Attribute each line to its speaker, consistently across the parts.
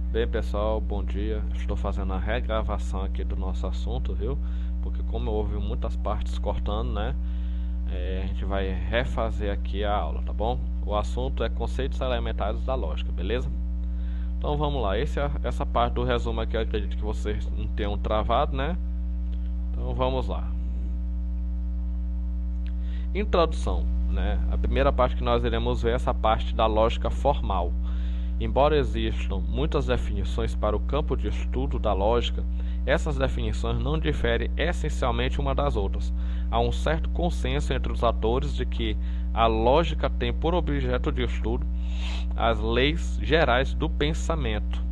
Speaker 1: Bem, pessoal, bom dia. Estou fazendo a regravação aqui do nosso assunto, viu? Porque como houve muitas partes cortando, né? A gente vai refazer aqui a aula, tá bom? O assunto é conceitos elementares da lógica, beleza? Então vamos lá. Essa parte do resumo aqui eu acredito que vocês não tenham travado, né? Então vamos lá. Introdução, né? A primeira parte que nós iremos ver é essa parte da lógica formal. Embora existam muitas definições para o campo de estudo da lógica, essas definições não diferem essencialmente uma das outras. Há um certo consenso entre os atores de que a lógica tem por objeto de estudo as leis gerais do pensamento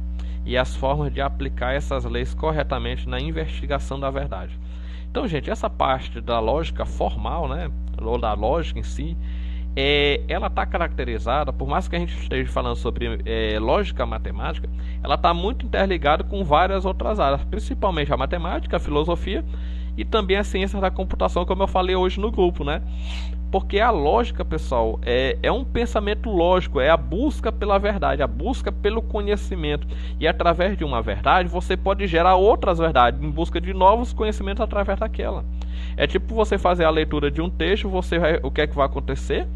Speaker 1: e as formas de aplicar essas leis corretamente na investigação da verdade. Então, gente, essa parte da lógica formal, né, ou da lógica em si, ela está caracterizada, por mais que a gente esteja falando sobre lógica matemática, ela está muito interligada com várias outras áreas, principalmente a matemática, a filosofia e também a ciência da computação, como eu falei hoje no grupo, né? Porque a lógica, pessoal, é um pensamento lógico, é a busca pela verdade, a busca pelo conhecimento. E através de uma verdade, você pode gerar outras verdades, em busca de novos conhecimentos através daquela. É tipo você fazer a leitura de um texto, o que é que vai acontecer?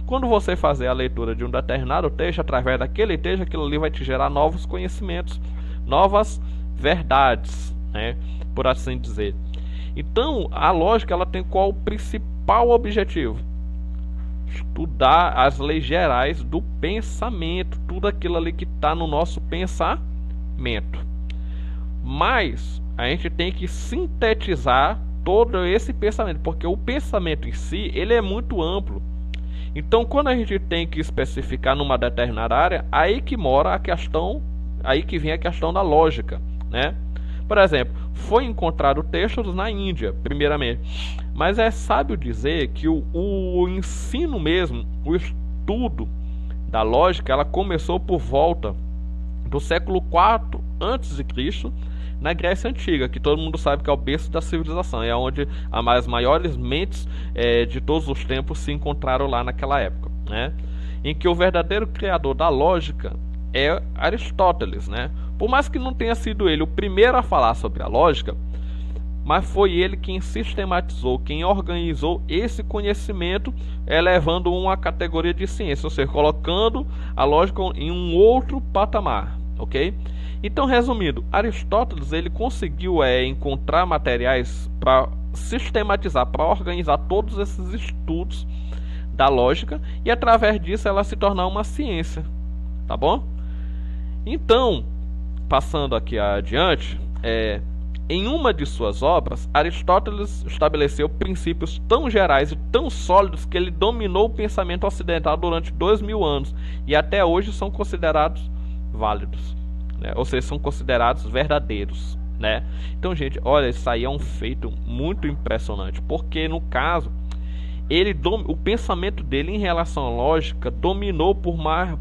Speaker 1: Quando você fazer a leitura de um determinado texto, através daquele texto, aquilo ali vai te gerar novos conhecimentos, novas verdades, né? Por assim dizer. Então, a lógica ela tem qual principal objetivo? Estudar as leis gerais do pensamento, tudo aquilo ali que está no nosso pensamento. Mas a gente tem que sintetizar todo esse pensamento, porque o pensamento em si ele é muito amplo. Então, quando a gente tem que especificar numa determinada área, aí que mora a questão, aí que vem a questão da lógica, né? Por exemplo, foi encontrado textos na Índia, primeiramente, mas é sábio dizer que o ensino mesmo, o estudo da lógica, ela começou por volta do século IV a.C., na Grécia Antiga, que todo mundo sabe que é o berço da civilização, é onde as maiores mentes de todos os tempos se encontraram lá naquela época, né? Em que o verdadeiro criador da lógica é Aristóteles, né? Por mais que não tenha sido ele o primeiro a falar sobre a lógica, mas foi ele quem sistematizou, quem organizou esse conhecimento, elevando uma categoria de ciência, ou seja, colocando a lógica em um outro patamar, ok? Então, resumindo, Aristóteles ele conseguiu encontrar materiais para sistematizar, para organizar todos esses estudos da lógica e através disso ela se tornar uma ciência, tá bom? Então, passando aqui adiante, em uma de suas obras, Aristóteles estabeleceu princípios tão gerais e tão sólidos que ele dominou o pensamento ocidental durante 2000 anos e até hoje são considerados válidos, né? Ou seja, são considerados verdadeiros, né? Então, gente, olha, isso aí é um feito muito impressionante, porque no caso, o pensamento dele em relação à lógica dominou por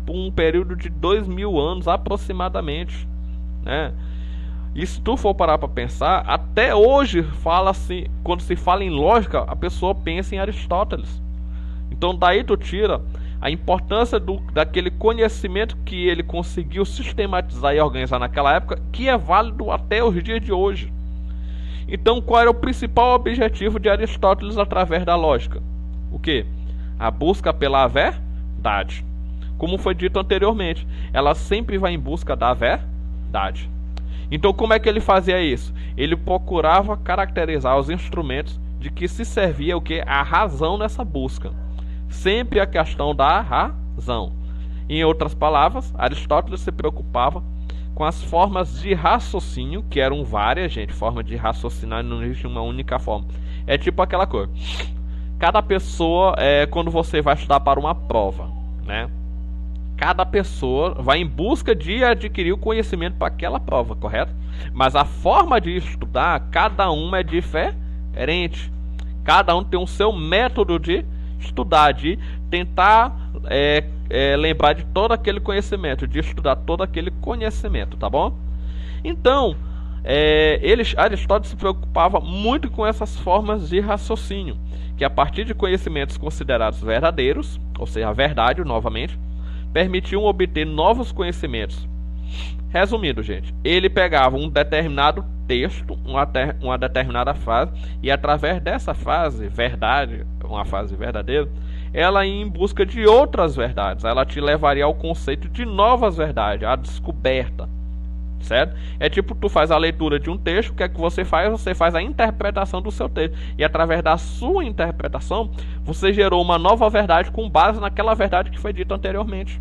Speaker 1: um período de 2000 anos aproximadamente, né? E se tu for parar para pensar, até hoje fala-se, quando se fala em lógica, a pessoa pensa em Aristóteles. Então daí tu tira a importância daquele conhecimento que ele conseguiu sistematizar e organizar naquela época, que é válido até os dias de hoje. Então qual era o principal objetivo de Aristóteles através da lógica? O que? A busca pela verdade. Como foi dito anteriormente, ela sempre vai em busca da verdade. Então como é que ele fazia isso? Ele procurava caracterizar os instrumentos de que se servia o que? A razão nessa busca. Sempre a questão da razão. Em outras palavras, Aristóteles se preocupava com as formas de raciocínio, que eram várias, gente. Forma de raciocinar não existe uma única forma. É tipo aquela coisa. Cada pessoa, quando você vai estudar para uma prova, né? Cada pessoa vai em busca de adquirir o conhecimento para aquela prova, correto? Mas a forma de estudar, cada uma é diferente. Cada um tem o seu método de estudar, de tentar lembrar de todo aquele conhecimento, de estudar todo aquele conhecimento, tá bom? Então, Aristóteles se preocupava muito com essas formas de raciocínio, que a partir de conhecimentos considerados verdadeiros, ou seja, a verdade, novamente, permitiam obter novos conhecimentos Resumindo, gente, ele pegava um determinado texto, uma determinada frase, e através dessa frase, verdade, uma frase verdadeira, ela ia em busca de outras verdades. Ela te levaria ao conceito de novas verdades, à descoberta, certo? É tipo, tu faz a leitura de um texto, o que é que você faz? Você faz a interpretação do seu texto, e através da sua interpretação, você gerou uma nova verdade com base naquela verdade que foi dita anteriormente.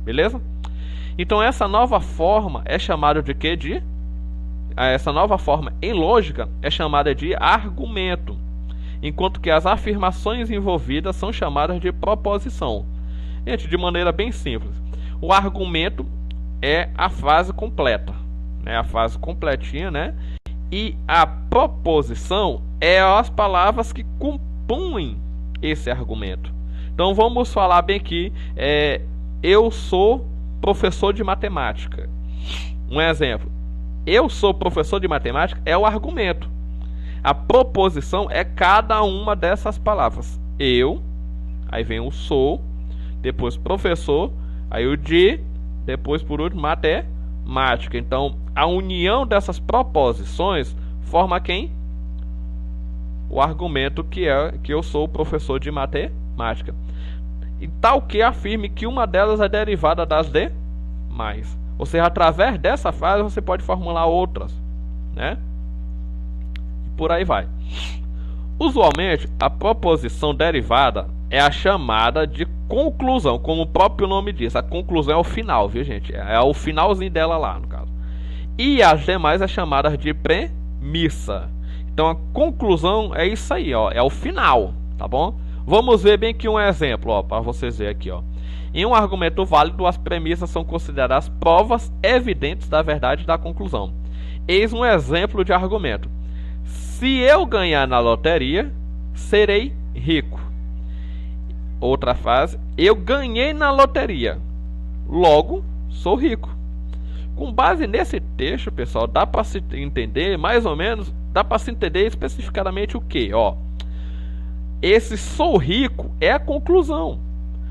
Speaker 1: Beleza? Então essa nova forma é chamada de quê? Essa nova forma em lógica é chamada de argumento, enquanto que as afirmações envolvidas são chamadas de proposição. Gente, de maneira bem simples, o argumento é a frase completa, né? A frase completinha, né? E a proposição é as palavras que compõem esse argumento. Então vamos falar bem aqui, eu sou professor de matemática. Um exemplo, eu sou professor de matemática é o argumento. A proposição é cada uma dessas palavras. Eu, aí vem o sou, depois professor, aí o de, depois por último matemática. Então a união dessas proposições forma quem? O argumento que eu sou professor de matemática. E tal que afirme que uma delas é derivada das demais. Ou seja, através dessa frase você pode formular outras, né? E por aí vai. Usualmente, a proposição derivada é a chamada de conclusão, como o próprio nome diz. A conclusão é o final, viu, gente? É o finalzinho dela lá, no caso. E as demais é chamada de premissa. Então a conclusão é isso aí, ó, é o final, tá bom? Vamos ver bem aqui um exemplo, ó, para vocês verem aqui, ó. Em um argumento válido, as premissas são consideradas provas evidentes da verdade da conclusão. Eis um exemplo de argumento. Se eu ganhar na loteria, serei rico. Outra frase, eu ganhei na loteria, logo sou rico. Com base nesse texto, pessoal, dá para se entender mais ou menos, dá para se entender especificadamente o que, ó. Esse sou rico é a conclusão.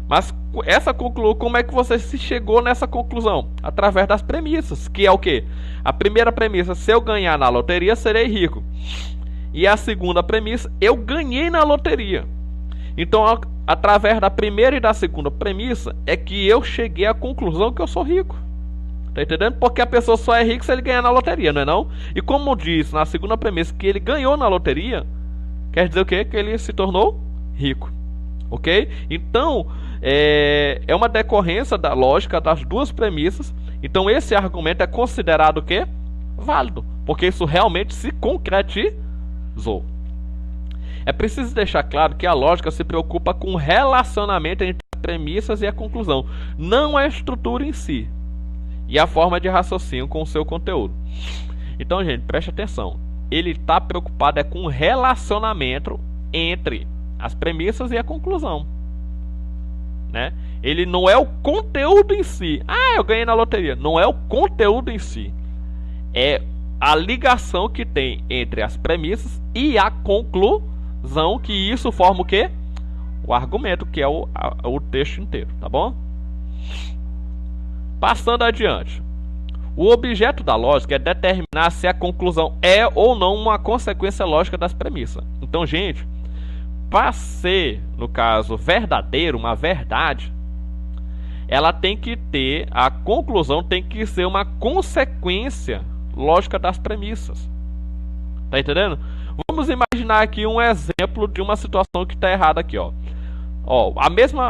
Speaker 1: Mas essa conclusão, como é que você se chegou nessa conclusão? Através das premissas, que é o quê? A primeira premissa, se eu ganhar na loteria, serei rico. E a segunda premissa, eu ganhei na loteria. Então, através da primeira e da segunda premissa, é que eu cheguei à conclusão que eu sou rico. Tá entendendo? Porque a pessoa só é rica se ele ganhar na loteria, não é não? E como diz na segunda premissa que ele ganhou na loteria, quer dizer o quê? Que ele se tornou rico. Ok? Então, é uma decorrência da lógica das duas premissas. Então, esse argumento é considerado o quê? Válido. Porque isso realmente se concretizou. É preciso deixar claro que a lógica se preocupa com o relacionamento entre as premissas e a conclusão, não a estrutura em si e a forma de raciocínio com o seu conteúdo. Então, gente, preste atenção. Ele está preocupado com o relacionamento entre as premissas e a conclusão, né? Ele não é o conteúdo em si. Ah, eu ganhei na loteria. Não é o conteúdo em si. É a ligação que tem entre as premissas e a conclusão, que isso forma o quê? O argumento, que é o texto inteiro, tá bom? Passando adiante. O objeto da lógica é determinar se a conclusão é ou não uma consequência lógica das premissas. Então, gente, para ser, no caso, verdadeiro, uma verdade, ela tem que ter, a conclusão tem que ser uma consequência lógica das premissas. Tá entendendo? Vamos imaginar aqui um exemplo de uma situação que está errada aqui, ó. Ó,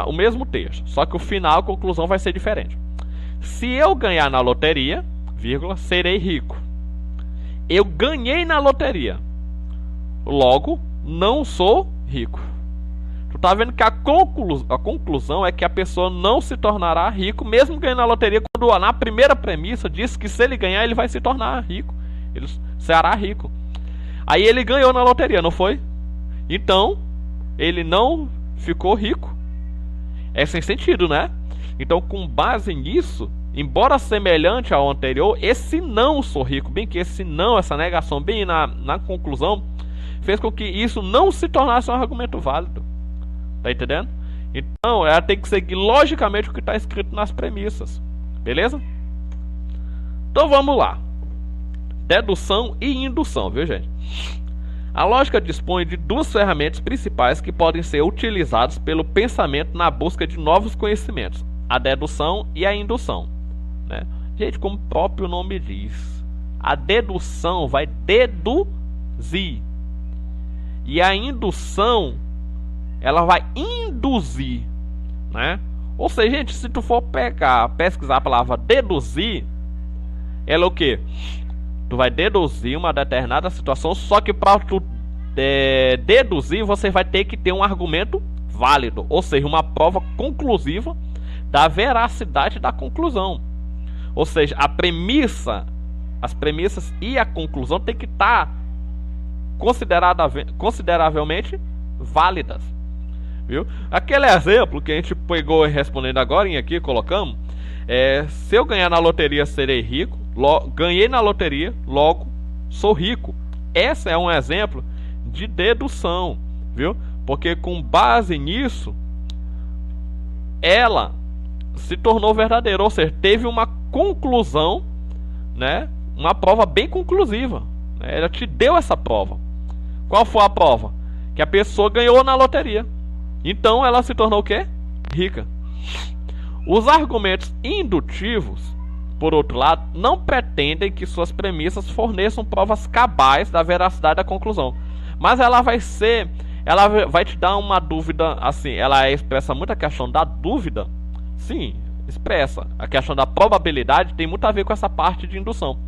Speaker 1: o mesmo texto, só que o final, a conclusão vai ser diferente. Se eu ganhar na loteria, vírgula, serei rico. Eu ganhei na loteria, logo não sou rico. Tu tá vendo que a conclusão é que a pessoa não se tornará rico, mesmo ganhando na loteria, quando na primeira premissa diz que se ele ganhar, ele vai se tornar rico. Ele será rico. Aí ele ganhou na loteria, não foi? Então, ele não ficou rico. É sem sentido, né? Então, com base nisso, embora semelhante ao anterior, esse não sou rico, bem que esse não, essa negação, bem na conclusão, fez com que isso não se tornasse um argumento válido. Tá entendendo? Então, ela tem que seguir logicamente o que está escrito nas premissas. Beleza? Então vamos lá. Dedução e indução, viu, gente? A lógica dispõe de duas ferramentas principais que podem ser utilizadas pelo pensamento na busca de novos conhecimentos: a dedução e a indução, né? Gente, como o próprio nome diz, a dedução vai deduzir e a indução ela vai induzir, né? Ou seja, gente, se tu for pesquisar a palavra deduzir, ela é o quê? Tu vai deduzir uma determinada situação, só que para tu deduzir, você vai ter que ter um argumento válido, ou seja, uma prova conclusiva da veracidade da conclusão. Ou seja, as premissas e a conclusão tem que estar consideravelmente válidas, viu? Aquele exemplo que a gente pegou respondendo agora aqui, colocamos, se eu ganhar na loteria serei rico, ganhei na loteria, logo sou rico. Esse é um exemplo de dedução, viu? Porque com base nisso, ela se tornou verdadeira, ou seja, teve uma conclusão, né? Uma prova bem conclusiva, né? Ela te deu essa prova. Qual foi a prova? Que a pessoa ganhou na loteria. Então ela se tornou o quê? Rica. Os argumentos indutivos, por outro lado, não pretendem que suas premissas forneçam provas cabais da veracidade da conclusão. Mas ela vai te dar uma dúvida, assim, ela expressa muito a questão da dúvida. Sim, expressa. A questão da probabilidade tem muito a ver com essa parte de indução.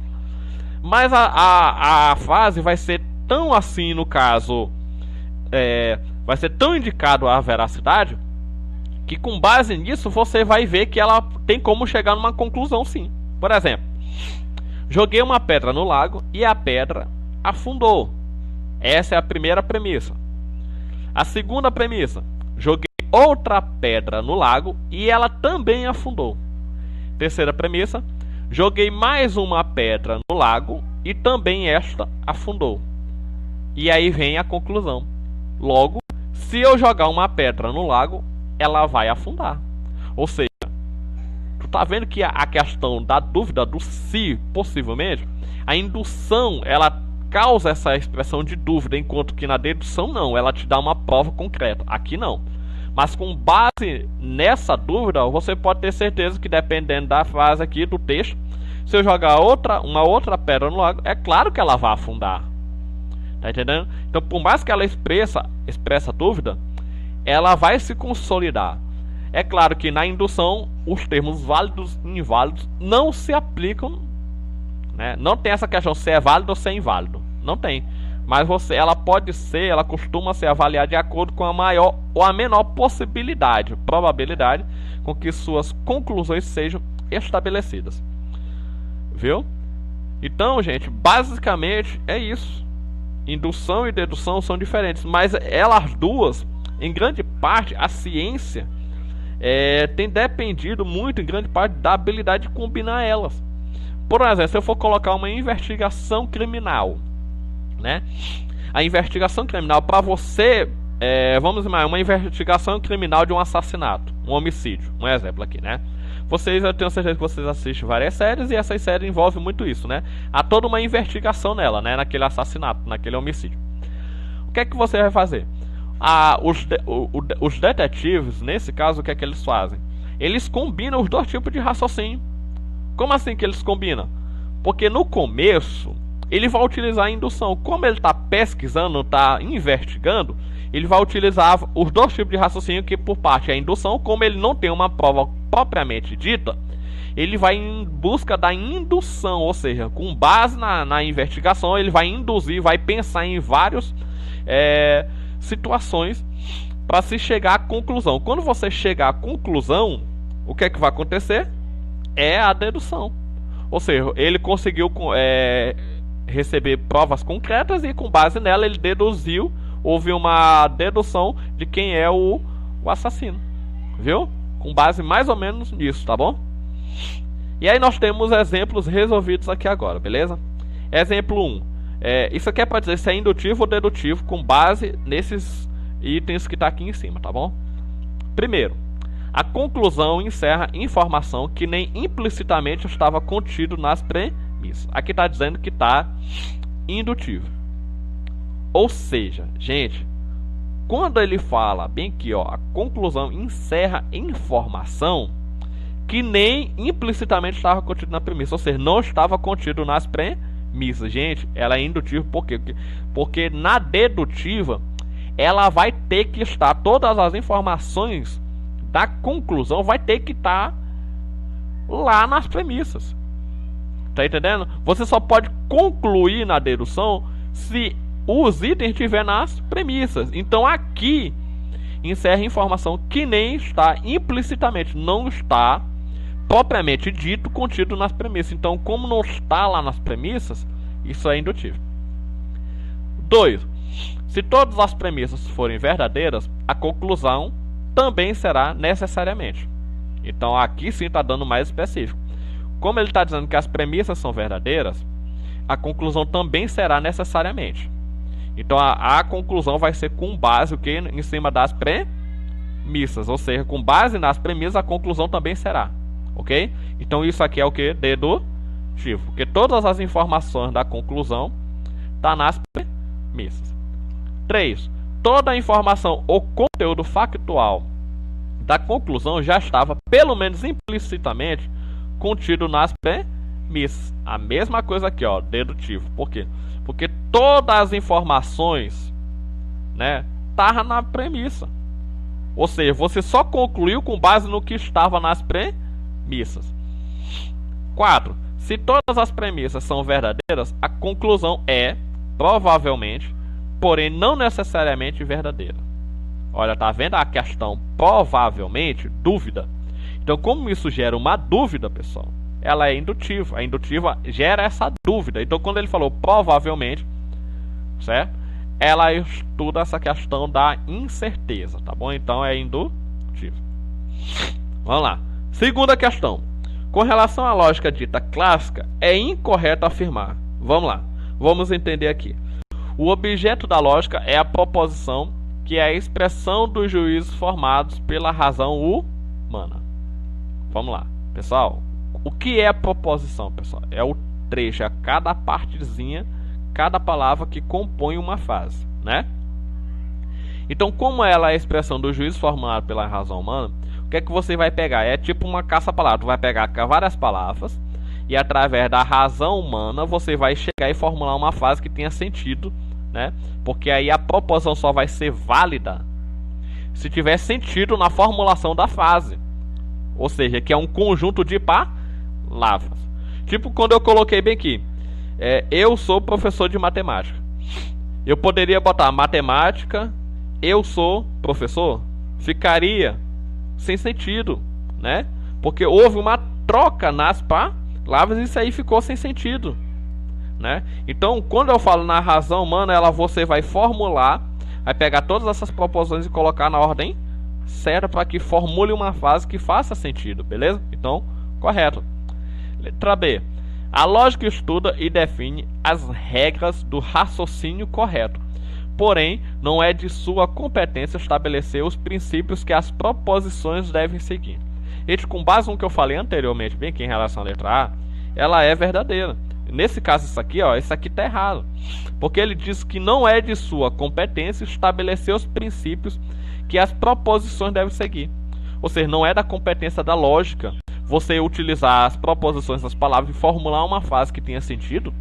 Speaker 1: Mas a fase vai ser tão assim, no caso, vai ser tão indicado a veracidade, que com base nisso você vai ver que ela tem como chegar numa conclusão, sim. Por exemplo, joguei uma pedra no lago e a pedra afundou. Essa é a primeira premissa. A segunda premissa: joguei outra pedra no lago e ela também afundou. Terceira premissa: joguei mais uma pedra no lago e também esta afundou. E aí vem a conclusão. Logo, se eu jogar uma pedra no lago, ela vai afundar. Ou seja, tu tá vendo que a questão da dúvida do se, possivelmente, a indução, ela causa essa expressão de dúvida, enquanto que na dedução não, ela te dá uma prova concreta. Aqui não. Mas com base nessa dúvida, você pode ter certeza que, dependendo da frase aqui do texto, se eu jogar uma outra pedra no lago, é claro que ela vai afundar. Tá entendendo? Então, por mais que ela expressa dúvida, ela vai se consolidar. É claro que na indução, os termos válidos e inválidos não se aplicam, né? Não tem essa questão se é válido ou se é inválido. Não tem. Mas ela costuma ser avaliada de acordo com a maior ou a menor probabilidade com que suas conclusões sejam estabelecidas. Viu? Então, gente, basicamente é isso. Indução e dedução são diferentes, mas elas duas, em grande parte, a ciência tem dependido muito, em grande parte, da habilidade de combinar elas. Por exemplo, se eu for colocar uma investigação criminal, né? A investigação criminal, para você, vamos imaginar, uma investigação criminal de um assassinato, um homicídio, um exemplo aqui, né? Eu tenho certeza que vocês assistem várias séries e essas séries envolvem muito isso, né? Há toda uma investigação nela, né? Naquele assassinato, naquele homicídio. O que é que você vai fazer? Os detetives, nesse caso, o que é que eles fazem? Eles combinam os dois tipos de raciocínio. Como assim que eles combinam? Porque no começo, ele vai utilizar a indução. Como ele está pesquisando, está investigando, ele vai utilizar os dois tipos de raciocínio, que por parte é a indução. Como ele não tem uma prova propriamente dita, ele vai em busca da indução, ou seja, com base na investigação, ele vai induzir, vai pensar em várias situações para se chegar à conclusão. Quando você chegar à conclusão, o que é que vai acontecer? É a dedução. Ou seja, ele conseguiu receber provas concretas e com base nela ele deduziu, houve uma dedução de quem é o assassino. Viu? Com base mais ou menos nisso, tá bom? E aí nós temos exemplos resolvidos aqui agora, beleza? Exemplo 1. Isso aqui é para dizer se é indutivo ou dedutivo com base nesses itens que está aqui em cima, tá bom? Primeiro, A conclusão encerra informação que nem implicitamente estava contido nas premissas. Aqui está dizendo que está indutivo. Ou seja, gente, quando ele fala bem aqui, ó, a conclusão encerra informação que nem implicitamente estava contido na premissa, ou seja, não estava contido nas premissas. Gente, ela é indutiva por quê? Porque na dedutiva ela vai ter que estar, todas as informações da conclusão vai ter que estar lá nas premissas. Tá entendendo? Você só pode concluir na dedução se os itens estiver nas premissas. Então aqui encerra informação que nem está implicitamente, não está propriamente dito contido nas premissas. Então, como não está lá nas premissas, isso é indutivo. 2. Se todas as premissas forem verdadeiras, a conclusão também será necessariamente. Então aqui sim está dando mais específico. Como ele está dizendo que as premissas são verdadeiras, a conclusão também será necessariamente. Então a conclusão vai ser com base o que? Em cima das premissas. Ou seja, com base nas premissas a conclusão também será. Ok? Então isso aqui é o que? Dedutivo. Porque todas as informações da conclusão estão nas premissas. 3. Toda a informação ou conteúdo factual da conclusão já estava, pelo menos implicitamente, contido nas premissas. A mesma coisa aqui, ó, dedutivo. Por quê? Porque todas as informações, né, estavam na premissa. Ou seja, você só concluiu com base no que estava nas premissas. 4. Se todas as premissas são verdadeiras, a conclusão é, provavelmente, porém não necessariamente verdadeira. Olha, tá vendo a questão provavelmente, dúvida. Então, como isso gera uma dúvida, pessoal, ela é indutiva. A indutiva gera essa dúvida. Então, quando ele falou provavelmente, certo? Ela estuda essa questão da incerteza, tá bom? Então, é indutiva. Vamos lá. Segunda questão. Com relação à lógica dita clássica, é incorreto afirmar. Vamos lá. Vamos entender aqui. O objeto da lógica é a proposição, que é a expressão dos juízos formados pela razão humana. Vamos lá, pessoal. O que é a proposição, pessoal? É o trecho, é cada partezinha, cada palavra que compõe uma frase, né? Então, como ela é a expressão do juízo formado pela razão humana, o que é que você vai pegar? É tipo uma caça-palavra. Tu vai pegar várias palavras e, através da razão humana, você vai chegar e formular uma frase que tenha sentido, né? Porque aí a proposição só vai ser válida se tiver sentido na formulação da frase. Ou seja, que é um conjunto de palavras. Tipo quando eu coloquei bem aqui, eu sou professor de matemática. Eu poderia botar matemática, eu sou professor. Ficaria sem sentido, né? Porque houve uma troca nas palavras e isso aí ficou sem sentido, né? Então, quando eu falo na razão humana, você vai formular, vai pegar todas essas proposições e colocar na ordem certa para que formule uma frase que faça sentido, beleza? Então, correto. Letra B. A lógica estuda e define as regras do raciocínio correto. Porém, não é de sua competência estabelecer os princípios que as proposições devem seguir. Gente, com base no que eu falei anteriormente, bem aqui em relação à letra A, ela é verdadeira. Nesse caso, isso aqui está errado. Porque ele diz que não é de sua competência estabelecer os princípios que as proposições devem seguir. Ou seja, não é da competência da lógica você utilizar as proposições das palavras e formular uma frase que tenha sentido.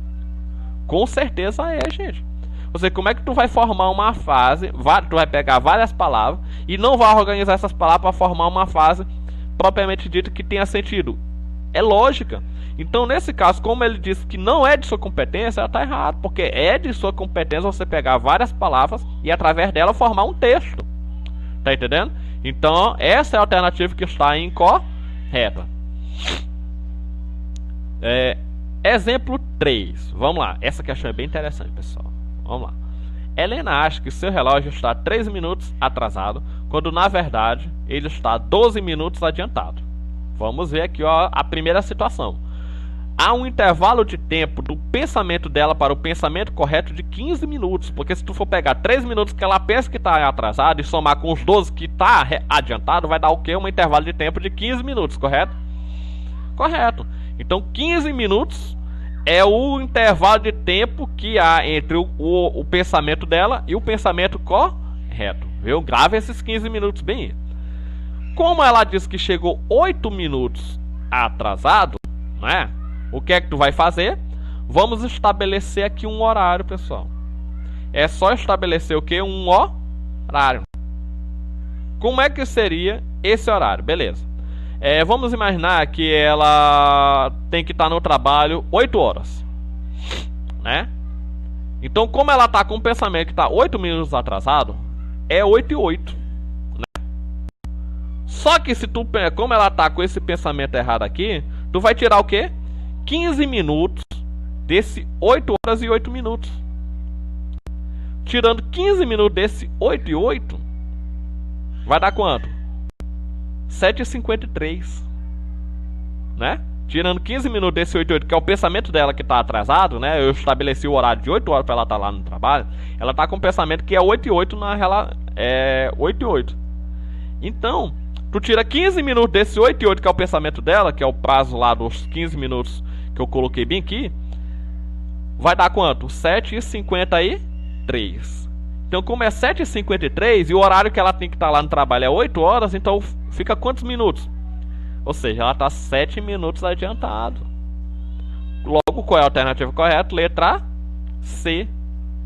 Speaker 1: Com certeza é, gente. Ou seja, como é que tu vai formar uma frase, tu vai pegar várias palavras e não vai organizar essas palavras para formar uma frase propriamente dita que tenha sentido? É lógica. Então, nesse caso, como ele disse que não é de sua competência, ela está errado, porque é de sua competência você pegar várias palavras e, através dela, formar um texto. Tá entendendo? Então, essa é a alternativa que está incorreta. Exemplo 3. Vamos lá. Essa questão é bem interessante, pessoal. Vamos lá. Helena acha que seu relógio está 3 minutos atrasado, quando, na verdade, ele está 12 minutos adiantado. Vamos ver aqui a primeira situação. há um intervalo de tempo do pensamento dela para o pensamento correto de 15 minutos. Porque se tu for pegar 3 minutos que ela pensa que está atrasado e somar com os 12 que está adiantado, vai dar o quê? Um intervalo de tempo de 15 minutos, correto? Correto. Então 15 minutos é o intervalo de tempo que há entre o pensamento dela e o pensamento correto. Viu? Grave esses 15 minutos bem. Como ela disse que chegou 8 minutos atrasado, né? O que é que tu vai fazer? Vamos estabelecer aqui um horário, pessoal. É só estabelecer o que? Um horário. Como é que seria esse horário? Beleza. Vamos imaginar que ela tem que estar no trabalho 8 horas, né? Então, como ela está com o pensamento que está 8 minutos atrasado, é 8 e 8, né? Só que se tu, como ela está com esse pensamento errado aqui, tu vai tirar o quê? 15 minutos desse 8 horas e 8 minutos. Tirando 15 minutos desse 8 e 8, vai dar quanto? 7h53, né? Tirando 15 minutos desse 8 e 8, que é o pensamento dela que está atrasado, né? Eu estabeleci o horário de 8 horas para ela estar lá no trabalho. Ela está com o pensamento que é 8 e 8 é 8 e 8. Então, tu tira 15 minutos desse 8 e 8, que é o pensamento dela, que é o prazo lá dos 15 minutos que eu coloquei bem aqui, vai dar quanto? 7h53. Então, como é 7h53 e o horário que ela tem que estar lá no trabalho é 8 horas, então fica quantos minutos? Ou seja, ela está 7 minutos adiantado. Logo, qual é a alternativa correta? Letra C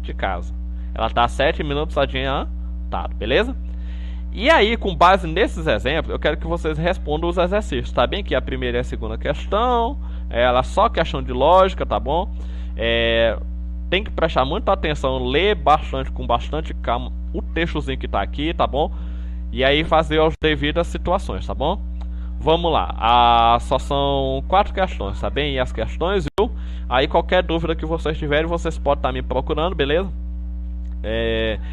Speaker 1: de casa. Ela está 7 minutos adiantado, beleza? E aí, com base nesses exemplos, eu quero que vocês respondam os exercícios, tá bem? Que a primeira e a segunda questão, ela é só questão de lógica, tá bom? Tem que prestar muita atenção, ler bastante, com bastante calma, o textozinho que tá aqui, tá bom? E aí fazer as devidas situações, tá bom? Vamos lá, só são 4 questões, tá bem? E as questões, viu? Aí qualquer dúvida que vocês tiverem, vocês podem estar me procurando, beleza?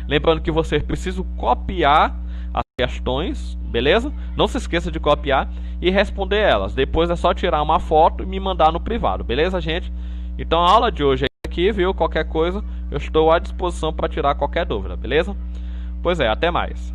Speaker 1: Lembrando que vocês precisam copiar as questões, beleza? Não se esqueça de copiar e responder elas. Depois é só tirar uma foto e me mandar no privado, beleza, gente? Então a aula de hoje é aqui, viu? Qualquer coisa, eu estou à disposição para tirar qualquer dúvida, beleza? Pois é, até mais.